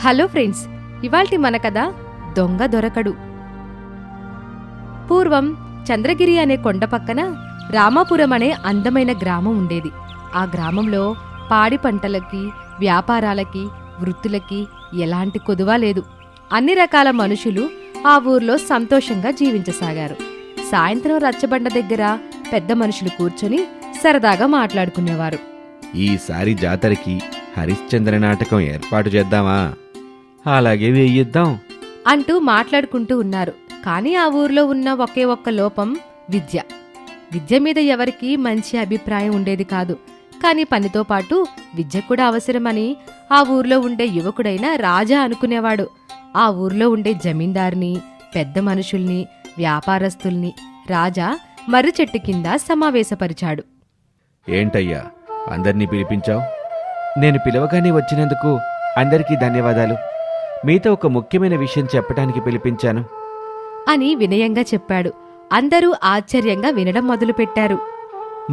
Hello friends, ఇవాల్టి మన కథ దొంగ దొరకడు. పూర్వం చంద్రగిరి అనే కొండ పక్కన రామాపురం అనే అందమైన గ్రామం ఉండేది. ఆ గ్రామంలో పాడి పంటలకి, వ్యాపారాలకి, వృత్తులకి ఎలాంటి కొదువా లేదు. అన్ని రకాల మనుషులు ఆ ఊర్లో సంతోషంగా జీవించసాగారు. సాయంత్రం రచ్చబండ దగ్గర పెద్ద మనుషులు కూర్చొని సరదాగా మాట్లాడుకునేవారు. ఈసారి జాతరకి హరిశ్చంద్ర నాటకం ఏర్పాటు చేద్దామా? అలాగే వేయిద్దాం అంటూ మాట్లాడుకుంటూ ఉన్నారు. కాని ఆ ఊర్లో ఉన్న ఒకే ఒక్క లోపం విద్య. విద్య మీద ఎవరికీ మంచి అభిప్రాయం ఉండేది కాదు. కాని పనితో పాటు విద్య కూడా అవసరమని ఆ ఊర్లో ఉండే యువకుడైన రాజా అనుకునేవాడు. ఆ ఊర్లో ఉండే జమీందార్ని, పెద్ద మనుషుల్ని, వ్యాపారస్తుల్ని రాజా మర్రి చెట్టు కింద సమావేశపరిచాడు. ఏంటయ్యా అందర్నీ పిలిపించావు? నేను పిలవగానే వచ్చినందుకు అందరికీ ధన్యవాదాలు. మీతో ఒక ముఖ్యమైన విషయం చెప్పడానికి పిలిపించాను అని వినయంగా చెప్పాడు. అందరూ ఆశ్చర్యంగా వినడం మొదలుపెట్టారు.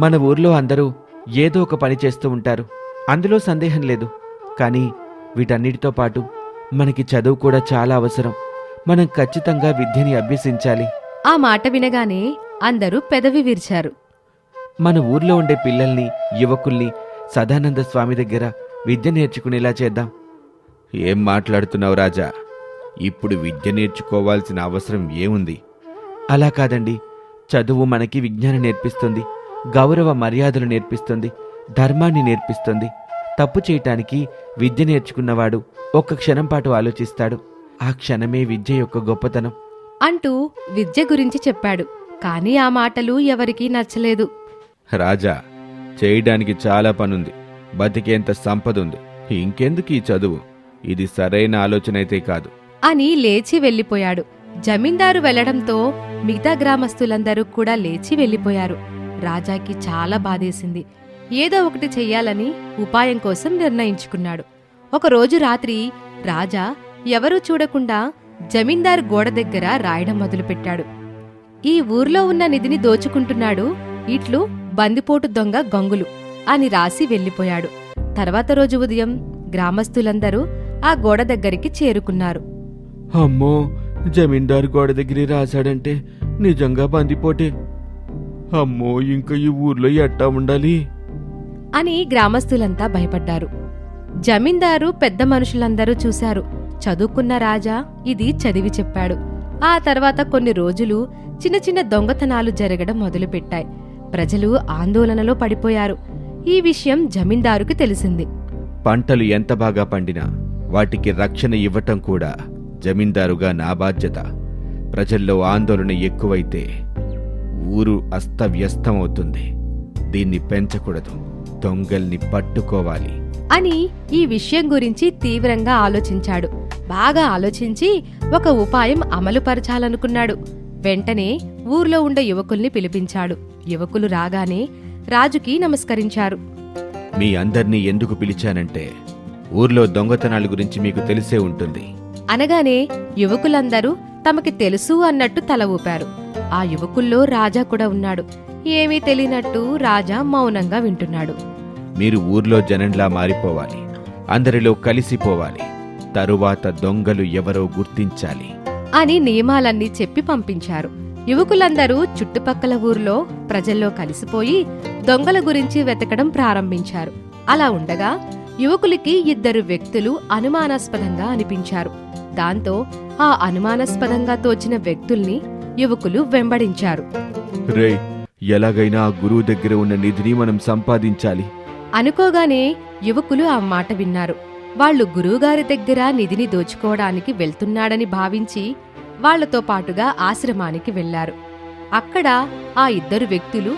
మన ఊర్లో అందరూ ఏదో ఒక పని చేస్తూ ఉంటారు, అందులో సందేహం లేదు. కానీ వీటన్నిటితో పాటు మనకి చదువు కూడా చాలా అవసరం. మనం ఖచ్చితంగా విద్యని అభ్యసించాలి. ఆ మాట వినగానే అందరూ పెదవి విరిచారు. మన ఊర్లో ఉండే పిల్లల్ని, యువకుల్ని సదానంద స్వామి దగ్గర విద్య నేర్చుకునేలా చేద్దాం. ఏం మాట్లాడుతున్నావు రాజా? ఇప్పుడు విద్య నేర్చుకోవాల్సిన అవసరం ఏముంది? అలా కాదండి, చదువు మనకి విజ్ఞానం నేర్పిస్తుంది, గౌరవ మర్యాదలు నేర్పిస్తుంది, ధర్మాన్ని నేర్పిస్తుంది. తప్పు చేయటానికి విద్య నేర్చుకున్నవాడు ఒక్క క్షణం పాటు ఆలోచిస్తాడు. ఆ క్షణమే విద్య యొక్క గొప్పతనం అంటూ విద్య గురించి చెప్పాడు. కాని ఆ మాటలు ఎవరికీ నచ్చలేదు. రాజా, చేయడానికి చాలా పనుంది, బతికేంత సంపద ఉంది, ఇంకెందుకు ఈ చదువు? ఇది సరైన ఆలోచన అయితే కాదు అని లేచి వెళ్ళిపోయాడు. జమీందారు వెళ్లడంతో మిగతా గ్రామస్తులందరూ కూడా లేచి వెళ్ళిపోయారు. రాజాకి చాలా బాధేసింది. ఏదో ఒకటి చెయ్యాలని ఉపాయం కోసం నిర్ణయించుకున్నాడు. ఒకరోజు రాత్రి రాజా ఎవరూ చూడకుండా జమీందారు గోడ దగ్గర రాయడం మొదలుపెట్టాడు. ఈ ఊర్లో ఉన్న నిధిని దోచుకుంటున్నాడు ఇట్లు బందిపోటు దొంగ గంగులు అని రాసి వెళ్ళిపోయాడు. తర్వాత రోజు ఉదయం గ్రామస్తులందరూ ఆ గోడ దగ్గరికి చేరుకున్నారు. అమ్మో, జమీందారు గోడ దగ్గర రాశాడంటే నిజంగా బందిపోటే. అమ్మో, ఇంకా ఈ ఊర్లో ఎట్టా ఉండాలి అని గ్రామస్తులంతా భయపడ్డారు. జమీందారు పెద్ద మనుషులందరూ చూశారు. చదువుకున్న రాజా ఇది చదివి చెప్పాడు. ఆ తర్వాత కొన్ని రోజులు చిన్న చిన్న దొంగతనాలు జరగడం మొదలుపెట్టాయి. ప్రజలు ఆందోళనలో పడిపోయారు. ఈ విషయం జమీందారుకు తెలిసింది. పంటలు ఎంత బాగా పండినా వాటికి రక్షణ ఇవ్వటం కూడా జమీందారుగా నా బాధ్యత. ప్రజల్లో ఆందోళన ఎక్కువైతే ఊరు అస్తవ్యస్తమవుతుంది. దీన్ని పెంచకూడదు, దొంగల్ని పట్టుకోవాలి అని ఈ విషయం గురించి తీవ్రంగా ఆలోచించాడు. బాగా ఆలోచించి ఒక ఉపాయం అమలుపరచాలనుకున్నాడు. వెంటనే ఊర్లో ఉండే యువకుల్ని పిలిపించాడు. యువకులు రాగానే రాజుకి నమస్కరించారు. మీ అందర్నీ ఎందుకు పిలిచానంటే ఊర్లో దొంగతనాల గురించి మీకు తెలిసే ఉంటుంది అనగానే యువకులందరూ తమకి తెలుసు అన్నట్టు తల ఊపారు. ఆ యువకుల్లో రాజా కూడా ఉన్నాడు. ఏమీ తెలియనట్టు రాజా మౌనంగా వింటున్నాడు. మీరు ఊర్లో జనంలా మారిపోవాలి, అందరిలో కలిసిపోవాలి, తరువాత దొంగలు ఎవరో గుర్తించాలి అని నియమాలన్నీ చెప్పి పంపించారు. యువకులందరూ చుట్టుపక్కల ఊర్లో ప్రజల్లో కలిసిపోయి దొంగల గురించి వెతకడం ప్రారంభించారు. అలా ఉండగా యువకులకి ఇద్దరు వ్యక్తులు అనుమానాస్పదంగా అనిపించారు. దాంతో ఆ అనుమానాస్పదంగా తోచిన వ్యక్తుల్ని యువకులు వెంబడించారు. రే, ఎలాగైనా ఆ గురువు దగ్గర ఉన్న నిధిని మనం సంపాదించాలి అనుకోగానే యువకులు ఆ మాట విన్నారు. వాళ్లు గురువుగారి దగ్గర నిధిని దోచుకోవడానికి వెళ్తున్నాడని భావించి వాళ్లతో పాటుగా ఆశ్రమానికి వెళ్లారు. అక్కడ ఆ ఇద్దరు వ్యక్తులు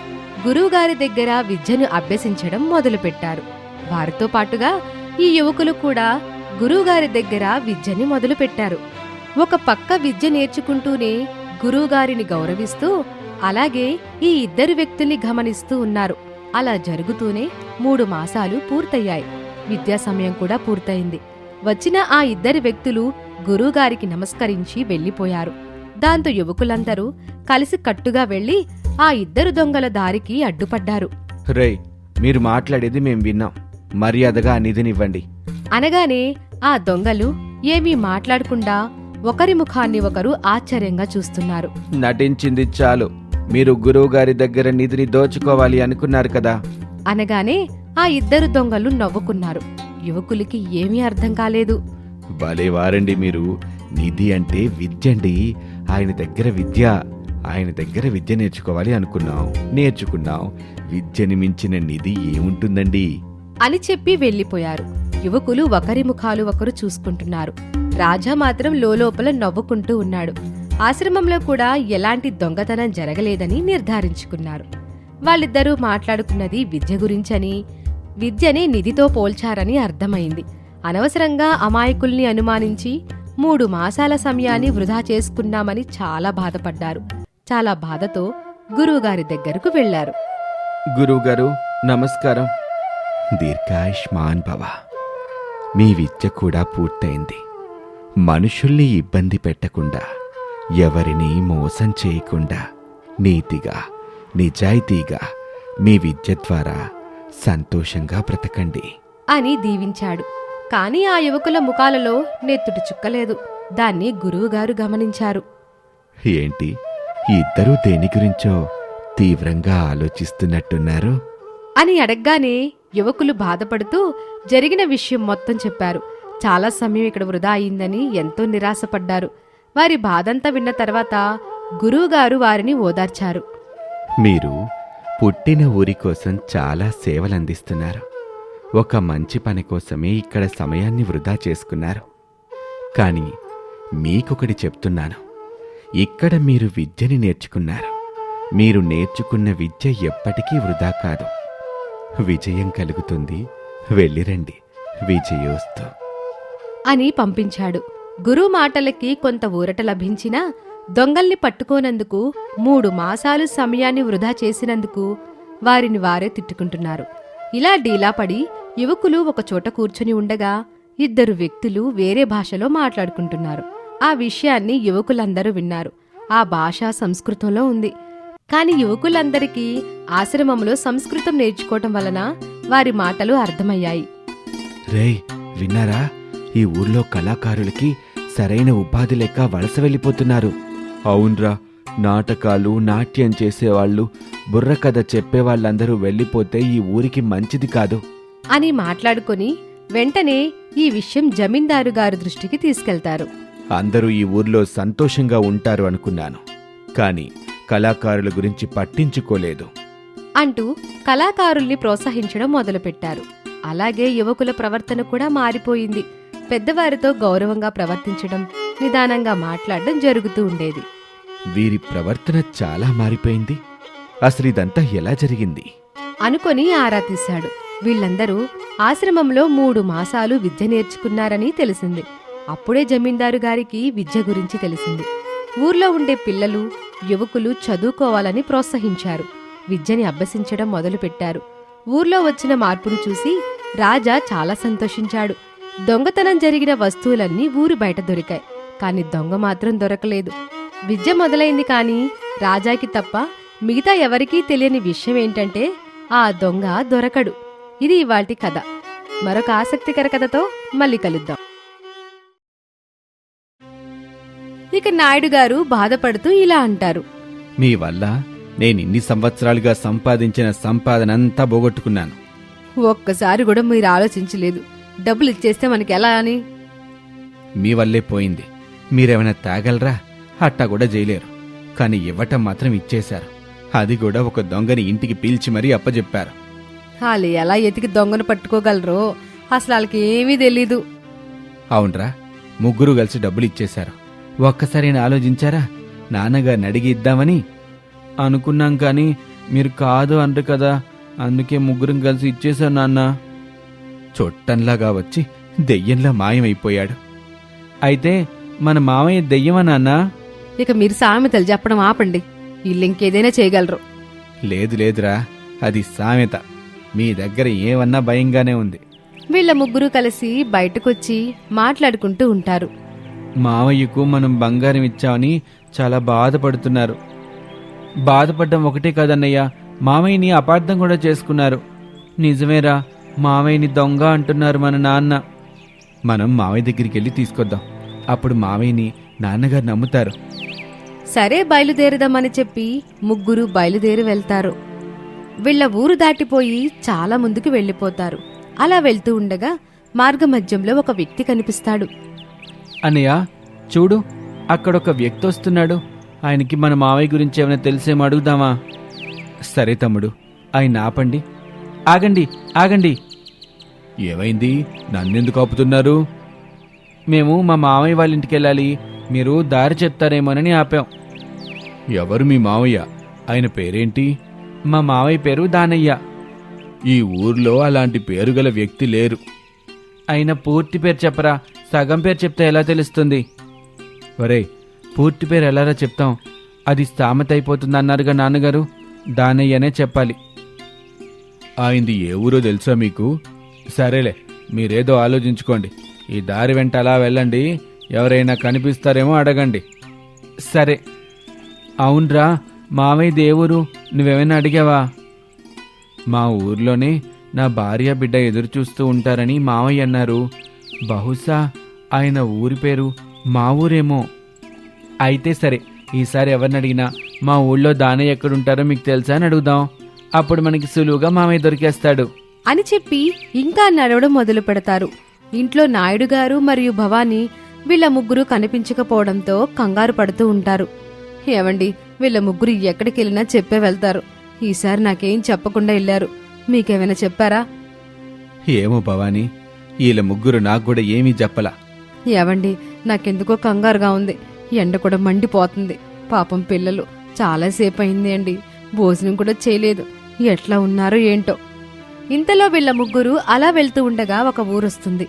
గురువుగారి దగ్గర విద్యను అభ్యసించడం మొదలుపెట్టారు. వారితో పాటుగా ఈ యువకులు కూడా గురువుగారి దగ్గర విద్యని మొదలుపెట్టారు. ఒక పక్క విద్య నేర్చుకుంటూనే గురువుగారిని గౌరవిస్తూ అలాగే ఈ ఇద్దరు వ్యక్తుల్ని గమనిస్తూ ఉన్నారు. అలా జరుగుతూనే 3 మాసాలు పూర్తయ్యాయి. విద్యా సమయం కూడా పూర్తయింది. వచ్చిన ఆ ఇద్దరు వ్యక్తులు గురువుగారికి నమస్కరించి వెళ్లిపోయారు. దాంతో యువకులందరూ కలిసి కట్టుగా వెళ్లి ఆ ఇద్దరు దొంగల దారికి అడ్డుపడ్డారు. రే, మీరు మాట్లాడేది మేం విన్నాం, మర్యాదగా ఆ నిధినివ్వండి అనగానే ఆ దొంగలు ఏమీ మాట్లాడకుండా ఒకరి ముఖాన్ని ఒకరు ఆశ్చర్యంగా చూస్తున్నారు. నటించింది చాలు. మీరు గురువుగారి దగ్గర నిధిని దోచుకోవాలి అనుకున్నారు కదా అనగానే ఆ ఇద్దరు దొంగలు నవ్వుకున్నారు. యువకులకి ఏమీ అర్థం కాలేదు. భలేవారండి మీరు. నిధి అంటే విద్యండి. ఆయన దగ్గర విద్య నేర్చుకోవాలి నేర్చుకున్నాం. విద్యని మించిన నిధి ఏముంటుందండి అని చెప్పి వెళ్లిపోయారు. యువకులు ఒకరి ముఖాలు ఒకరు చూసుకుంటున్నారు. రాజా మాత్రం లోలోపల నవ్వుకుంటూ ఉన్నాడు. ఆశ్రమంలో కూడా ఎలాంటి దొంగతనం జరగలేదని నిర్ధారించుకున్నారు. వాళ్ళిద్దరూ మాట్లాడుకున్నది విద్య గురించని, విద్యని నిధితో పోల్చారని అర్థమైంది. అనవసరంగా అమాయకుల్ని అనుమానించి 3 మాసాల సమయాన్ని వృధా చేసుకున్నామని చాలా బాధపడ్డారు. చాలా బాధతో గురువుగారి దగ్గరకు వెళ్లారు. గురువుగారు నమస్కారం. దీర్ఘాయుష్మాన్ భవ. మీ విద్య కూడా పూర్తయింది. మనుషుల్ని ఇబ్బంది పెట్టకుండా, ఎవరినీ మోసం చేయకుండా, నీతిగా నిజాయితీగా మీ విద్య ద్వారా సంతోషంగా బ్రతకండి అని దీవించాడు. కాని ఆ యువకుల ముఖాలలో నెత్తుటి చుక్కలేదు. దాన్ని గురువుగారు గమనించారు. ఏంటి, ఇద్దరూ దేని గురించో తీవ్రంగా ఆలోచిస్తున్నట్టున్నారు అని అడగ్గానే యువకులు బాధపడుతూ జరిగిన విషయం మొత్తం చెప్పారు. చాలా సమయం ఇక్కడ వృధా అయిందని ఎంతో నిరాశపడ్డారు. వారి బాధంతా విన్న తర్వాత గురువుగారు వారిని ఓదార్చారు. మీరు పుట్టిన ఊరి కోసం చాలా సేవలందిస్తున్నారు. ఒక మంచి పని కోసమే ఇక్కడ సమయాన్ని వృధా చేసుకున్నారు. కానీ మీకొకటి చెప్తున్నాను. ఇక్కడ మీరు విద్యని నేర్చుకున్నారు. మీరు నేర్చుకున్న విద్య ఎప్పటికీ వృధా కాదు. విజయం కలుగుతుంది. వెళ్ళిరండి. విజయోస్తు అని పంపించాడు. గురువు మాటలకి కొంత ఊరట లభించినా దొంగల్ని పట్టుకోనందుకు 3 మాసాలు సమయాన్ని వృధా చేసినందుకు వారిని వారే తిట్టుకుంటున్నారు. ఇలా డీలాపడి యువకులు ఒకచోట కూర్చుని ఉండగా 2 వ్యక్తులు వేరే భాషలో మాట్లాడుకుంటున్నారు. ఆ విషయాన్ని యువకులందరూ విన్నారు. ఆ భాష సంస్కృతంలో ఉంది. కాని యువకులందరికీ ఆశ్రమంలో సంస్కృతం నేర్చుకోవటం వలన వారి మాటలు అర్థమయ్యాయి. రేయ్, విన్నారా? ఈ ఊర్లో కళాకారులకి సరైన ఉపాధి లేక వలస వెళ్ళిపోతున్నారు. అవునరా, నాటకాలు, నాట్యం చేసేవాళ్లు, బుర్రకథ చెప్పేవాళ్ళందరూ వెళ్ళిపోతే ఈ ఊరికి మంచిది కాదు అని మాట్లాడుకొని వెంటనే ఈ విషయం జమీందారు గారి దృష్టికి తీసుకెళ్తారు. అందరూ ఈ ఊర్లో సంతోషంగా ఉంటారు అనుకున్నాను. కాని కళాకారుల గురించి పట్టించుకోలేదు అంటూ కళాకారుల్ని ప్రోత్సహించడం మొదలుపెట్టారు. అలాగే యువకుల ప్రవర్తన కూడా మారిపోయింది. పెద్దవారితో గౌరవంగా ప్రవర్తించడం, నిదానంగా మాట్లాడడం జరుగుతూ ఉండేది. వీరి ప్రవర్తన చాలా మారిపోయింది. అసలు ఇదంతా ఎలా జరిగింది అనుకొని ఆరా తీశాడు. వీళ్లందరూ ఆశ్రమంలో 3 మాసాలు విద్య నేర్చుకున్నారని తెలిసింది. అప్పుడే జమీందారు గారికి విద్య గురించి తెలిసింది. ఊర్లో ఉండే పిల్లలు, యువకులు చదువుకోవాలని ప్రోత్సహించారు. విద్యని అభ్యసించడం మొదలుపెట్టారు. ఊర్లో వచ్చిన మార్పును చూసి రాజా చాలా సంతోషించాడు. దొంగతనం జరిగిన వస్తువులన్నీ ఊరు బయట దొరికాయి. కాని దొంగ మాత్రం దొరకలేదు. విద్య మొదలైంది కాని రాజాకి తప్ప మిగతా ఎవరికీ తెలియని విషయం ఏంటంటే ఆ దొంగ దొరకడు. ఇది ఇవాల్టి కథ. మరొక ఆసక్తికర కథతో మళ్ళీ కలుద్దాం. ఇక నాయుడు గారు బాధపడుతూ ఇలా అంటారు. మీ వల్ల నేనిన్ని సంవత్సరాలుగా సంపాదించిన సంపాదనంతా పోగొట్టుకున్నాను. ఒక్కసారి కూడా మీరు ఆలోచించలేదు. డబ్బులు ఇచ్చేస్తే మనకి ఎలా అని? మీ వల్లే పోయింది. మీరేమైనా తాగలరా? అట్టా కూడా చేయలేరు. కాని ఇవ్వటం మాత్రం ఇచ్చేశారు. అది కూడా ఒక దొంగని ఇంటికి పీల్చి మరీ అప్పజెప్పారు. వాళ్ళు ఎలా ఎతికి దొంగను పట్టుకోగలరో అసలు వాళ్ళకి ఏమీ తెలీదు. అవునరా, 3 కలిసి డబ్బులు ఇచ్చేశారు. ఒక్కసారి ఆలోచించారా? నాన్నగారిని అడిగి ఇద్దామని అనుకున్నాం. కానీ మీరు కాదు అంటారు కదా, అందుకే 3 కలిసి ఇచ్చేశారు నాన్న. చుట్టంలాగా వచ్చి దెయ్యంలా మాయమైపోయాడు. అయితే మన మామయ్య దెయ్యమా నాన్న? ఇక మీరు సామెతలు చెప్పడం ఆపండి. వీళ్ళు ఇంకేదైనా చేయగలరు. లేదురా, అది సామెత. మీ దగ్గర ఏమన్నా భయంగానే ఉంది. వీళ్ళ 3 కలిసి బయటకొచ్చి మాట్లాడుకుంటూ ఉంటారు. మామయ్యకు మనం బంగారం ఇచ్చామని చాలా బాధపడుతున్నారు. బాధపడ్డం ఒకటే కాదన్నయ్య, మామయ్యని అపార్థం కూడా చేసుకున్నారు. నిజమేరా, మామయ్యని దొంగ అంటున్నారు మన నాన్న. మనం మావయ్య దగ్గరికి వెళ్ళి తీసుకొద్దాం. అప్పుడు మావయ్యని నాన్నగారు నమ్ముతారు. సరే బయలుదేరదామని చెప్పి ముగ్గురు బయలుదేరి వెళ్తారు. వీళ్ళ ఊరు దాటిపోయి చాలా ముందుకు వెళ్ళిపోతారు. అలా వెళ్తూ ఉండగా మార్గమధ్యంలో ఒక వ్యక్తి కనిపిస్తాడు. అన్నయ్య చూడు, అక్కడొక వ్యక్తి వస్తున్నాడు. ఆయనకి మన మావయ్య గురించి ఏమైనా తెలిసేమో అడుగుదామా? సరే తమ్ముడు, ఆయన ఆపండి. ఆగండి ఆగండి. ఏమైంది? నన్నెందుకు ఆపుతున్నారు? మేము మా మావయ్య వాళ్ళ ఇంటికి వెళ్ళాలి. మీరు దారి చెప్తారేమోనని ఆపాం. ఎవరు మీ మావయ్య? ఆయన పేరేంటి? మా మావయ్య పేరు దానయ్య. ఈ ఊర్లో అలాంటి పేరు గల వ్యక్తి లేరు. ఆయన పూర్తి పేరు చెప్పరా? సగం పేరు చెప్తే ఎలా తెలుస్తుంది? ఒరే, పూర్తి పేరు ఎలారా చెప్తాం? అది స్థామత అయిపోతుంది అన్నారుగా నాన్నగారు. దానయ్యనే చెప్పాలి. ఆయనది ఏ ఊరో తెలుసా మీకు? సరేలే, మీరేదో ఆలోచించుకోండి. ఈ దారి వెంట అలా వెళ్ళండి. ఎవరైనా కనిపిస్తారేమో అడగండి. సరే. అవునరా, మావయ్య దేవురు నువ్వేమైనా అడిగావా? మా ఊర్లోనే నా భార్య బిడ్డ ఎదురు చూస్తూ ఉంటారని మావయ్య అన్నారు. బహుశా ఆయన ఊరి పేరు మా ఊరేమో. అయితే సరే, ఈసారి ఎవరిని అడిగినా మా ఊళ్ళో దానయ్య ఎక్కడుంటారో మీకు తెలుసా అని అడుగుదాం. అప్పుడు మనకి సులువుగా మామయ్య దొరికేస్తాడు అని చెప్పి ఇంకా నడవడం మొదలు పెడతారు. ఇంట్లో నాయుడు గారు మరియు భవానీ వీళ్ళ ముగ్గురు కనిపించకపోవడంతో కంగారు పడుతూ ఉంటారు. ఏవండి, వీళ్ళ ముగ్గురు ఎక్కడికెళ్ళినా చెప్పే వెళ్తారు. ఈసారి నాకేం చెప్పకుండా వెళ్ళారు. మీకేమైనా చెప్పారా? ఏమో భవానీ, వీళ్ళ ముగ్గురు నాకు కూడా ఏమీ చెప్పలా. ఏవండి, నాకెందుకో కంగారుగా ఉంది. ఎండ కూడా మండిపోతుంది. పాపం పిల్లలు చాలాసేపు అయింది అండి. భోజనం కూడా చేయలేదు. ఎట్లా ఉన్నారో ఏంటో. ఇంతలో వీళ్ళ ముగ్గురు అలా వెళ్తూ ఉండగా ఒక ఊరొస్తుంది.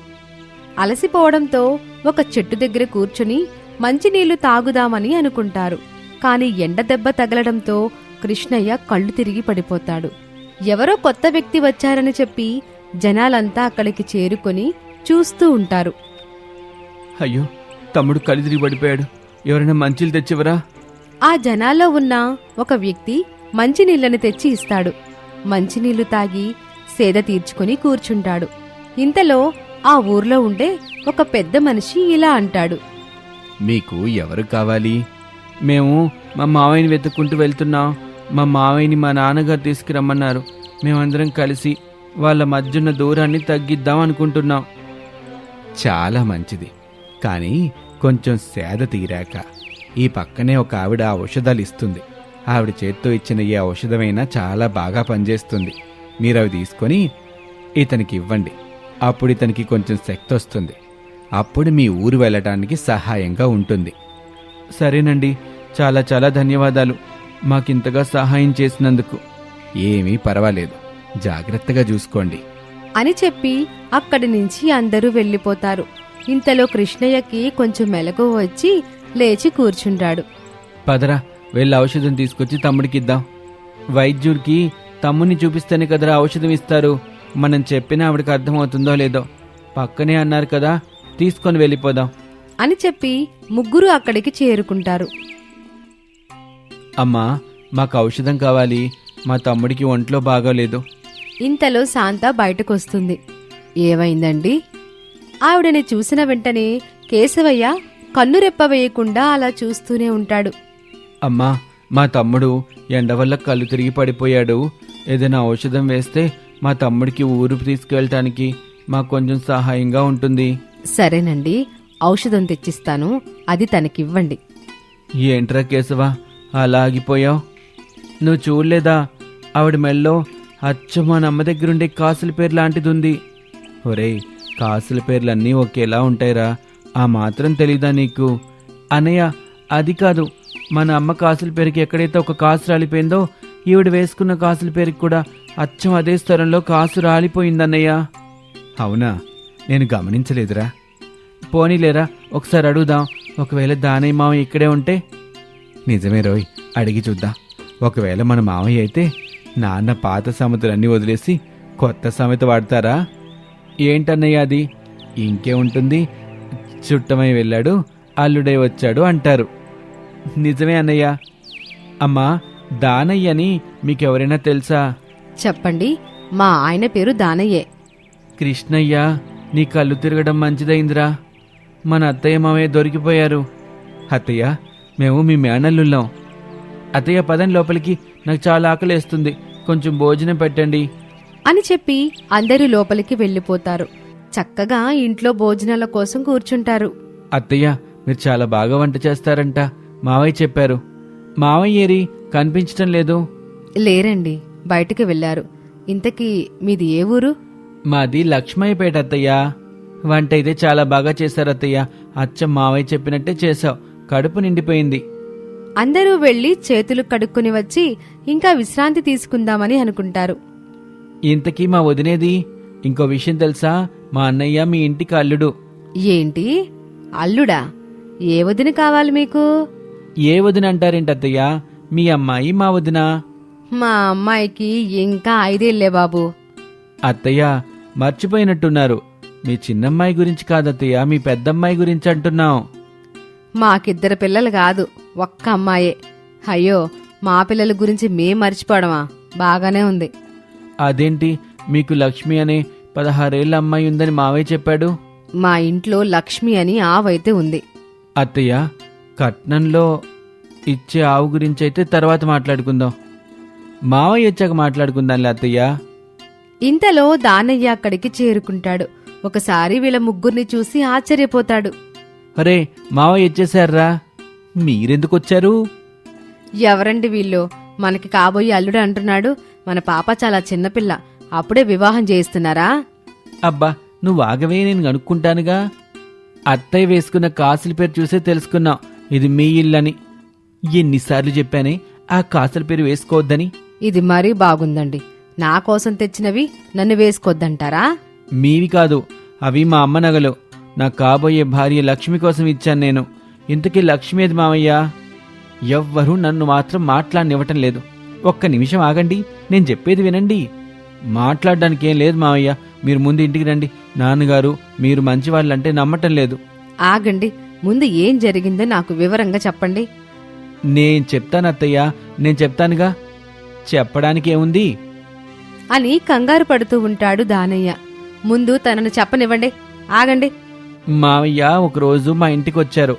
అలసిపోవడంతో ఒక చెట్టు దగ్గర కూర్చుని మంచినీళ్లు తాగుదామని అనుకుంటారు. కాని ఎండ దెబ్బ తగలడంతో కృష్ణయ్య కళ్ళు తిరిగి పడిపోతాడు. ఎవరో కొత్త వ్యక్తి వచ్చారని చెప్పి జనాలంతా అక్కడికి చేరుకొని చూస్తూ ఉంటారు. అయ్యో, తమ్ముడు కళ్ళు తిరిగి పడిపోయాడు. ఎవరైనా మంచిలు తెచ్చివరా? ఆ జనాల్లో ఉన్న ఒక వ్యక్తి మంచినీళ్ళని తెచ్చి ఇస్తాడు. మంచినీళ్లు తాగి సేద తీర్చుకుని కూర్చుంటాడు. ఇంతలో ఆ ఊర్లో ఉండే ఒక పెద్ద మనిషి ఇలా అంటాడు. మీకు ఎవరు కావాలి? మేము మా మావయ్యని వెతుక్కుంటూ వెళ్తున్నాం. మా మావయ్యని మా నాన్నగారు తీసుకురమ్మన్నారు. మేమందరం కలిసి వాళ్ళ మధ్యున్న దూరాన్ని తగ్గిద్దాం అనుకుంటున్నాం. చాలా మంచిది. కానీ కొంచెం సేద తీరాక ఈ పక్కనే ఒక ఆవిడ ఔషధాలు ఇస్తుంది. ఆవిడ చేత్తో ఇచ్చిన ఏ ఔషధమైనా చాలా బాగా పనిచేస్తుంది. మీరు అవి తీసుకొని ఇతనికి ఇవ్వండి. అప్పుడు ఇతనికి కొంచెం శక్తి వస్తుంది. అప్పుడు మీ ఊరు వెళ్ళటానికి సహాయంగా ఉంటుంది. సరేనండి, చాలా చాలా ధన్యవాదాలు మాకింతగా సహాయం చేసినందుకు. ఏమీ పర్వాలేదు, జాగ్రత్తగా చూసుకోండి అని చెప్పి అక్కడి నుంచి అందరూ వెళ్ళిపోతారు. ఇంతలో కృష్ణయ్యకి కొంచెం మెలకువ వచ్చి లేచి కూర్చుంటాడు. పదరా, వెళ్ళి ఔషధం తీసుకొచ్చి తమ్ముడికిద్దాం. వైద్యుడికి తమ్ముని చూపిస్తేనే కదరా ఔషధం ఇస్తారు. మనం చెప్పినా ఆవిడకి అర్థమవుతుందో లేదో. పక్కనే అన్నారు కదా, తీసుకొని వెళ్ళిపోదాం అని చెప్పి ముగ్గురు అక్కడికి చేరుకుంటారు. అమ్మా, మాకు ఔషధం కావాలి. మా తమ్ముడికి ఒంట్లో బాగోలేదు. ఇంతలో శాంత బయటకొస్తుంది. ఏమైందండి? ఆవిడని చూసిన వెంటనే కేశవయ్య కన్నురెప్ప వేయకుండా అలా చూస్తూనే ఉంటాడు. అమ్మా, మా తమ్ముడు ఎండ వల్ల కళ్ళు తిరిగి పడిపోయాడు. ఏదైనా ఔషధం వేస్తే మా తమ్ముడికి ఊరు తీసుకెళ్ళటానికి మాకు కొంచెం సహాయంగా ఉంటుంది. సరేనండి, ఔషధం తెచ్చిస్తాను. అది తనకివ్వండి. ఏంట్రా కేశవ, అలా ఆగిపోయావు? నువ్వు చూడలేదా? ఆవిడ మెల్లో అచ్చ మా నమ్మ దగ్గరుండే కాసుల పేరు లాంటిది ఉంది. ఒరేయ్, కాసుల పేర్లన్నీ ఒకేలా ఉంటాయిరా. ఆ మాత్రం తెలీదా నీకు? అన్నయ్య, అది కాదు. మన అమ్మ కాసుల పేరుకి ఎక్కడైతే ఒక కాసు రాలిపోయిందో, ఈవిడ వేసుకున్న కాసుల పేరుకి కూడా అచ్చం అదే స్థలంలో కాసు రాలిపోయిందన్నయ్య. అవునా? నేను గమనించలేదురా. పోనీలేరా, ఒకసారి అడుగుదాం. ఒకవేళ దానయ్య మామ ఇక్కడే ఉంటే? నిజమే రోయ్, అడిగి చూద్దాం. ఒకవేళ మన మామయ్య అయితే నాన్న పాత సామెతలన్నీ వదిలేసి కొత్త సామెత వాడతారా? ఏంటన్నయ్య అది? ఇంకే ఉంటుంది, చుట్టమై వెళ్ళాడు అల్లుడై వచ్చాడు అంటారు. నిజమే అన్నయ్య. అమ్మా, దానయ్యని మీకెవరైనా తెలుసా? చెప్పండి. మా ఆయన పేరు దానయ్యే. కృష్ణయ్య నీ కళ్ళు తిరగడం మంచిదైందిరా. మన అత్తయ్య మామయ్య దొరికిపోయారు. అత్తయ్య, మేము మీ మేనల్లుళ్ళం. అత్తయ్య పదని లోపలికి, నాకు చాలా ఆకలేస్తుంది, కొంచెం భోజనం పెట్టండి అని చెప్పి అందరూ లోపలికి వెళ్ళిపోతారు. చక్కగా ఇంట్లో భోజనాల కోసం కూర్చుంటారు. అత్తయ్య, మీరు చాలా బాగా వంట చేస్తారంట, మావయ్య చెప్పారు. మావయ్య ఏరి కనిపించటం లేదు. లేరండి, బయటికి వెళ్లారు. ఇంతకీ మీది ఏ ఊరు? మాది లక్ష్మయ్యపేట అత్తయ్య. వంట అయితే చాలా బాగా చేశారు అత్తయ్య. అచ్చం మావయ్య చెప్పినట్టే చేశావు, కడుపు నిండిపోయింది. అందరూ వెళ్లి చేతులు కడుక్కుని వచ్చి ఇంకా విశ్రాంతి తీసుకుందామని అనుకుంటారు. ఇంతకీ మా వదినేది? ఇంకో విషయం తెలుసా, మా అన్నయ్య మీ ఇంటికి అల్లుడు. ఏంటి, అల్లుడా? ఏ వదిన కావాలి మీకు? ఏ వదిన అంటారేంటి అత్తయ్య? మీ అమ్మాయి మా వదిన. మా అమ్మాయికి ఇంకా 5 ఏళ్లే బాబు. అత్తయ్య, మర్చిపోయినట్టున్నారు. మీ చిన్నమ్మాయి గురించి కాదత్తయ్య, మీ పెద్దమ్మాయి గురించి అంటున్నాం. మాకిద్దరు పిల్లలు కాదు, ఒక్క అమ్మాయే. అయ్యో, మా పిల్లల గురించి మేం మర్చిపోవడమా? బాగానే ఉంది. అదేంటి, మీకు లక్ష్మి అనే 16 ఏళ్ల అమ్మాయి ఉందని మావయ్య చెప్పాడు. మా ఇంట్లో లక్ష్మి అని ఆవైతే ఉంది. అత్తయ్య, కట్నంలో ఇచ్చే ఆవు గురించి అయితే తర్వాత మాట్లాడుకుందాం. మావయ్య వచ్చాక మాట్లాడుకుందాంలే అత్తయ్య. ఇంతలో దానయ్య అక్కడికి చేరుకుంటాడు. ఒకసారి వీళ్ళ ముగ్గురిని చూసి ఆశ్చర్యపోతాడు. అరే, మావయ్య వచ్చేసారా? మీరెందుకొచ్చారు? ఎవరండి వీళ్ళు? మనకి కాబోయే అల్లుడు అంటున్నాడు. మన పాప చాలా చిన్నపిల్ల, అప్పుడే వివాహం చేయిస్తున్నారా? అబ్బా, నువ్వు ఆగవే, నేను కనుక్కుంటానుగా. అత్తయ్య వేసుకున్న కాసుల పేరు చూసే తెలుసుకున్నావు ఇది మీ ఇల్లని. ఎన్నిసార్లు చెప్పానే ఆ కాసుల పేరు వేసుకోవద్దని. ఇది మరీ బాగుందండి. నా కోసం తెచ్చినవి నన్ను వేసుకోద్దంటారా? మీవి కాదు, అవి మా అమ్మ నగలు. నా కాబోయే భార్య లక్ష్మి కోసం ఇచ్చాను నేను. ఇంతకీ లక్ష్మి ఏది మావయ్య? ఎవ్వరూ నన్ను మాత్రం మాట్లాడనివ్వటం లేదు. ఒక్క నిమిషం ఆగండి, నేను చెప్పేది వినండి. మాట్లాడడానికి ఏం లేదు మావయ్య, మీరు ముందు ఇంటికి రండి. నాన్నగారు మీరు మంచివాళ్ళంటే నమ్మటం లేదు. ఆగండి, ముందు ఏం జరిగిందో నాకు వివరంగా చెప్పండి. నేను చెప్తాను అత్తయ్య, నేను చెప్తానుగా. చెప్పడానికి ఏముంది అని కంగారు పడుతూ ఉంటాడు దానయ్య. ముందు తనను చెప్పనివ్వండి, ఆగండి. మావయ్య ఒకరోజు మా ఇంటికి వచ్చారు.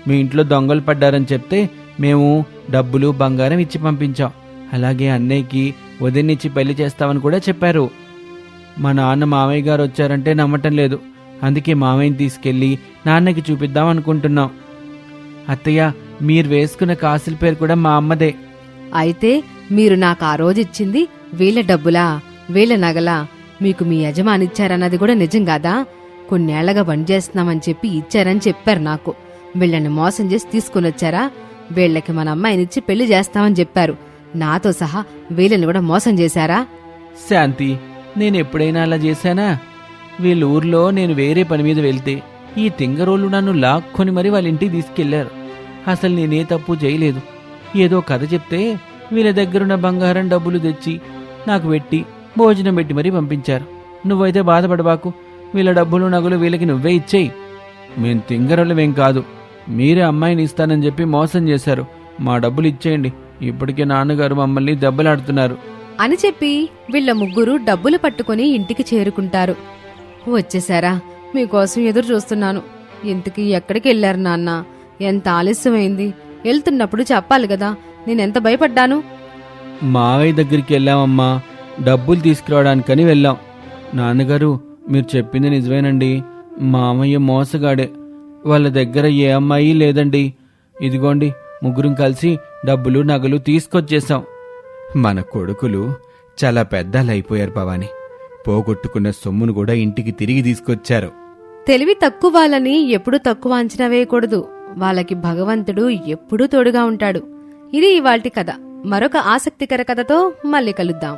మీ ఇంట్లో దొంగలు పడ్డారని చెప్తే మేము డబ్బులు బంగారం ఇచ్చి పంపించాం. అలాగే అన్నయ్యకి వదినిచ్చి పెళ్లి చేస్తామని కూడా చెప్పారు. మా నాన్న మావయ్య గారు వచ్చారంటే నమ్మటం లేదు. అందుకే మావయ్యని తీసుకెళ్లి నాన్నకి చూపిద్దాం అనుకుంటున్నాం. అత్తయ్య, మీరు వేసుకున్న కాసుల పేరు కూడా మా అమ్మదే. అయితే మీరు నాకు ఆ రోజిచ్చింది వీళ్ళ డబ్బులా, వీళ్ళ నగలా? మీకు మీ యజమానిచ్చారన్నది కూడా నిజం కాదా? కొన్నేళ్లగా బంద్ చేస్తున్నామని చెప్పి ఇచ్చారని చెప్పారు నాకు. వీళ్ళని మోసం చేసి తీసుకునొచ్చారా? వీళ్ళకి మన అమ్మాయినిచ్చి పెళ్లి చేస్తామని చెప్పారు. నాతో సహా వీళ్ళని కూడా మోసం చేశారా? శాంతి, నేను ఎప్పుడైనా అలా చేశానా? వీళ్ళ ఊర్లో నేను వేరే పని మీద వెళ్తే ఈ తింగరోళ్ళు నన్ను లాక్కొని మరీ వాళ్ళ ఇంటికి తీసుకెళ్లారు. అసలు నేనే తప్పు చేయలేదు. ఏదో కథ చెప్తే వీళ్ళ దగ్గరున్న బంగారం డబ్బులు తెచ్చి నాకు పెట్టి భోజనం పెట్టి మరీ పంపించారు. నువ్వైతే బాధపడబాకు, వీళ్ళ డబ్బులు నగలు వీళ్ళకి నువ్వే ఇచ్చేయి. మేం తింగరోళ్ళమేం కాదు, మీరే అమ్మాయిని ఇస్తానని చెప్పి మోసం చేశారు. మా డబ్బులు ఇచ్చేయండి, ఇప్పటికే నాన్నగారు మమ్మల్ని దెబ్బలాడుతున్నారు అని చెప్పి వీళ్ళ ముగ్గురు డబ్బులు పట్టుకుని ఇంటికి చేరుకుంటారు. వచ్చేసారా? మీకోసం ఎదురు చూస్తున్నాను. ఇంతకీ ఎక్కడికి వెళ్ళారు నాన్న? ఎంత ఆలస్యమైంది? వెళ్తున్నప్పుడు చెప్పాలి కదా, నేనెంత భయపడ్డాను. మావయ్య దగ్గరికి వెళ్ళామమ్మా, డబ్బులు తీసుకురావడానికని వెళ్ళాం. నాన్నగారు, మీరు చెప్పింది నిజమేనండి. మామయ్య మోసగాడే. వాళ్ళ దగ్గర ఏ అమ్మాయి లేదండి. ఇదిగోండి, ముగ్గురం కలిసి డబ్బులు నగలు తీసుకొచ్చేసాం. మన కొడుకులు చాలా పెద్దలైపోయారు భవాని. పోగొట్టుకున్న సొమ్మును కూడా ఇంటికి తిరిగి తీసుకొచ్చారు. తెలివి తక్కువ వాళ్ళని ఎప్పుడూ తక్కువ అంచనా వేయకూడదు. వాళ్ళకి భగవంతుడు ఎప్పుడూ తోడుగా ఉంటాడు. ఇది ఇవాల్టి కథ. మరొక ఆసక్తికర కథతో మళ్ళీ కలుద్దాం.